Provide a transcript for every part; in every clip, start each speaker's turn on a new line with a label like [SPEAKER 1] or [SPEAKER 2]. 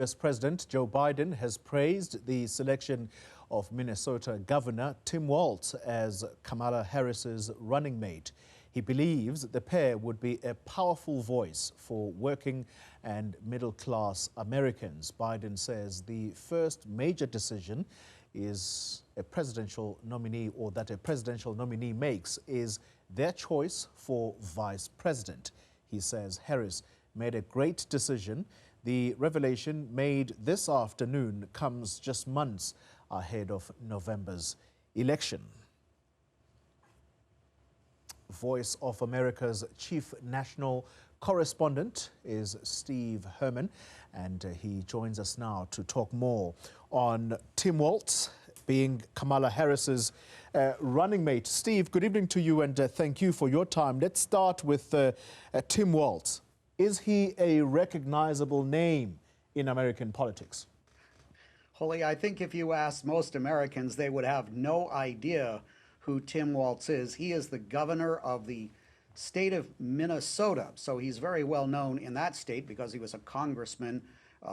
[SPEAKER 1] U.S. President Joe Biden has praised the selection of Minnesota Governor Tim Walz as Kamala Harris's running mate. He believes the pair would be a powerful voice for working and middle-class Americans. Biden says the first major decision is a presidential nominee, or that a presidential nominee makes, is their choice for vice president. He says Harris made a great decision. The revelation made this afternoon comes just months ahead of November's election. Voice of America's chief national correspondent is Steve Herman, and he joins us now to talk more on Tim Walz being Kamala Harris's running mate. Steve, good evening to you, and thank you for your time. Let's start with Tim Walz. Is he a recognizable name in American politics?
[SPEAKER 2] Holly, I think if you asked most Americans, they would have no idea who Tim Walz is. He is the governor of the state of Minnesota. So he's very well known in that state because he was a congressman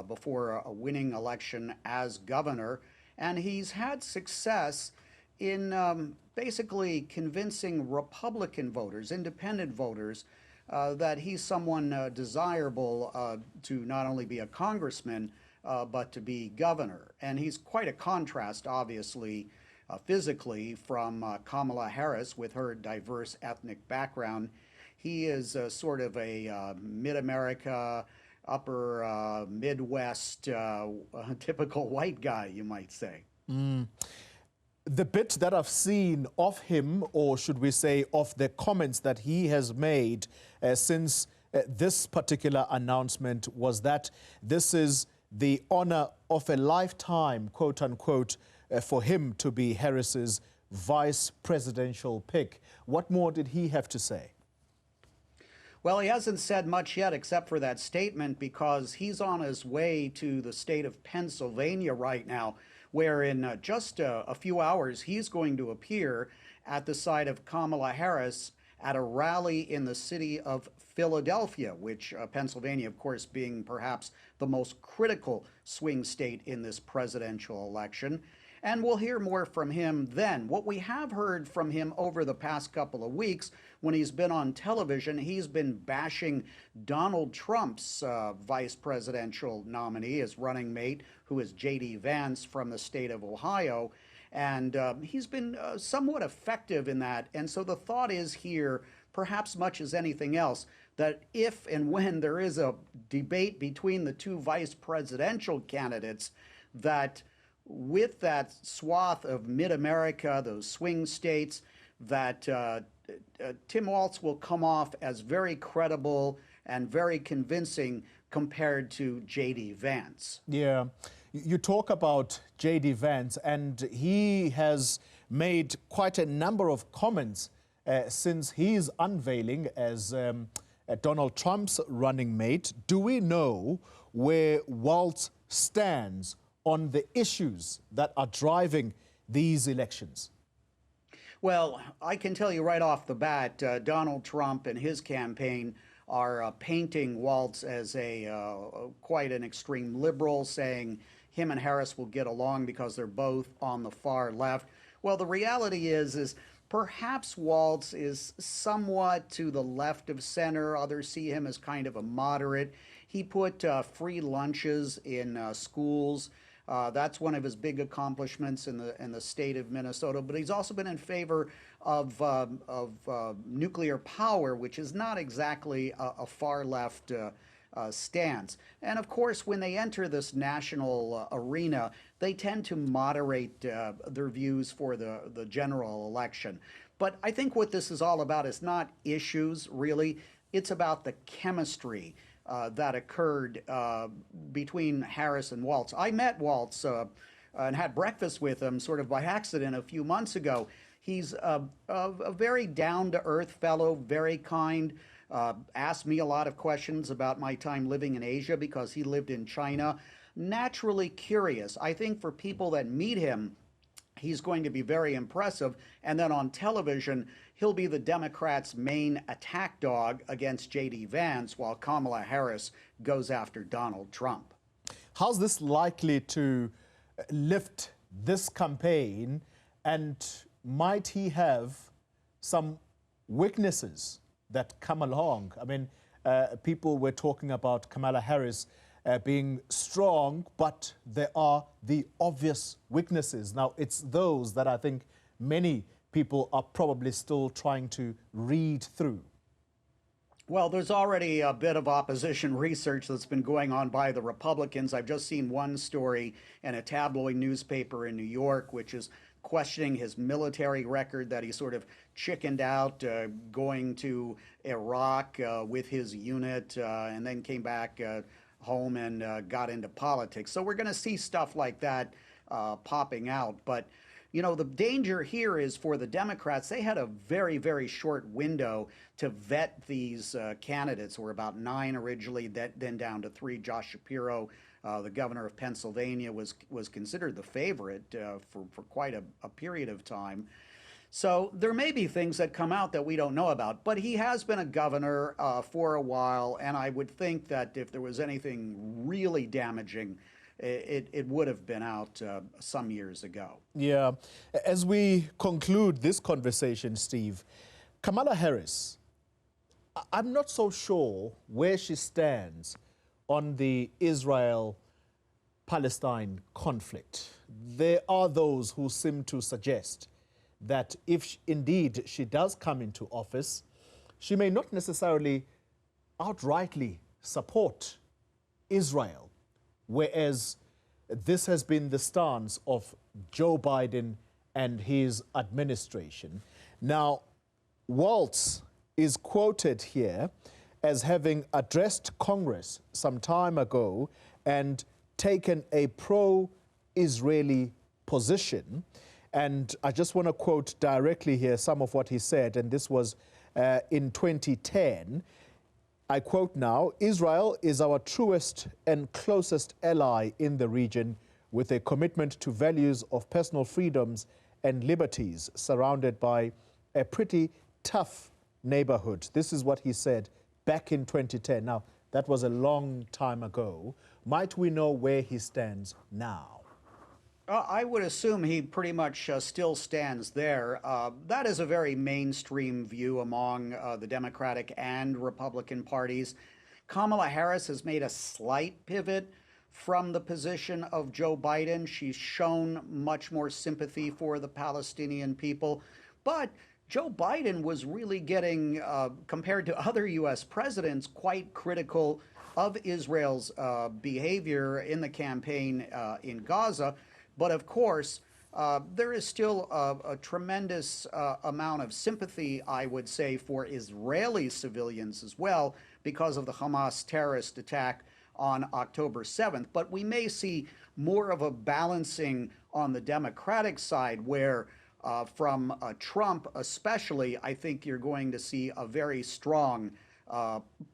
[SPEAKER 2] before a winning election as governor. And he's had success in basically convincing Republican voters, independent voters, that he's someone desirable to not only be a congressman, but to be governor. And he's quite a contrast, obviously, physically from Kamala Harris with her diverse ethnic background. He is sort of a mid-America, upper Midwest, typical white guy, you might say.
[SPEAKER 1] The bit that I've seen of him, or should we say of the comments that he has made since this particular announcement, was that this is the honor of a lifetime, quote unquote, for him to be Harris's vice presidential pick. What more did he have to say?
[SPEAKER 2] Well, he hasn't said much yet except for that statement, because he's on his way to the state of Pennsylvania right now, where in just a few hours he's going to appear at the side of Kamala Harris at a rally in the city of Philadelphia, which Pennsylvania, of course, being perhaps the most critical swing state in this presidential election. And we'll hear more from him then. What we have heard from him over the past couple of weeks, when he's been on television, he's been bashing Donald Trump's vice presidential nominee, his running mate, who is J.D. Vance from the state of Ohio. And he's been somewhat effective in that. And so the thought is here, perhaps much as anything else, that if and when there is a debate between the two vice presidential candidates, that with that swath of mid-America, those swing states, that Tim Walz will come off as very credible and very convincing compared to J.D. Vance.
[SPEAKER 1] Yeah, you talk about J.D. Vance, and he has made quite a number of comments since he's unveiling as Donald Trump's running mate. Do we know where Walz stands on the issues that are driving these elections?
[SPEAKER 2] Well, I can tell you right off the bat, Donald Trump and his campaign are painting Walz as quite an extreme liberal, saying him and Harris will get along because they're both on the far left. Well, the reality is perhaps Walz is somewhat to the left of center. Others see him as kind of a moderate. He put free lunches in schools. That's one of his big accomplishments in the state of Minnesota. But he's also been in favor of nuclear power, which is not exactly a far left stance. And of course, when they enter this national arena, they tend to moderate their views for the general election. But I think what this is all about is not issues, really. It's about the chemistry that occurred between Harris and Walz. I met Walz and had breakfast with him sort of by accident a few months ago. He's a very down-to-earth fellow, very kind, asked me a lot of questions about my time living in Asia because he lived in China. Naturally curious. I think for people that meet him, he's going to be very impressive. And then on television, he'll be the Democrats' main attack dog against J.D. Vance, while Kamala Harris goes after Donald Trump.
[SPEAKER 1] How's this likely to lift this campaign, and might he have some weaknesses that come along? I mean, people were talking about Kamala Harris being strong, but there are the obvious weaknesses. Now, it's those that I think many people are probably still trying to read through.
[SPEAKER 2] Well, there's already a bit of opposition research that's been going on by the Republicans. I've just seen one story in a tabloid newspaper in New York, which is questioning his military record, that he sort of chickened out going to Iraq with his unit and then came back home and got into politics. So we're going to see stuff like that popping out. But you know, the danger here is for the Democrats. They had a very, very short window to vet these candidates. There were about 9 originally, then down to 3. Josh Shapiro, the governor of Pennsylvania, was considered the favorite for quite a period of time. So there may be things that come out that we don't know about, but he has been a governor for a while, and I would think that if there was anything really damaging, it would have been out some years ago.
[SPEAKER 1] Yeah. As we conclude this conversation, Steve, Kamala Harris, I'm not so sure where she stands on the Israel-Palestine conflict. There are those who seem to suggest that if indeed she does come into office, she may not necessarily outrightly support Israel, whereas this has been the stance of Joe Biden and his administration. Now, Walz is quoted here as having addressed Congress some time ago and taken a pro-Israeli position. And I just want to quote directly here some of what he said, and this was in 2010. I quote now, "Israel is our truest and closest ally in the region, with a commitment to values of personal freedoms and liberties, surrounded by a pretty tough neighborhood." This is what he said back in 2010. Now, that was a long time ago. Might we know where he stands now?
[SPEAKER 2] I would assume he pretty much still stands there. That is a very mainstream view among the Democratic and Republican parties. Kamala Harris has made a slight pivot from the position of Joe Biden. She's shown much more sympathy for the Palestinian people. But Joe Biden was really getting, compared to other U.S. presidents, quite critical of Israel's behavior in the campaign in Gaza. But of course, there is still a tremendous amount of sympathy, I would say, for Israeli civilians as well because of the Hamas terrorist attack on October 7th. But we may see more of a balancing on the Democratic side where from Trump especially, I think you're going to see a very strong,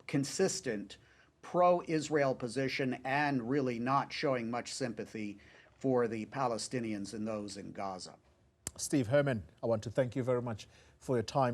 [SPEAKER 2] consistent pro-Israel position and really not showing much sympathy for the Palestinians and those in Gaza.
[SPEAKER 1] Steve Herman, I want to thank you very much for your time.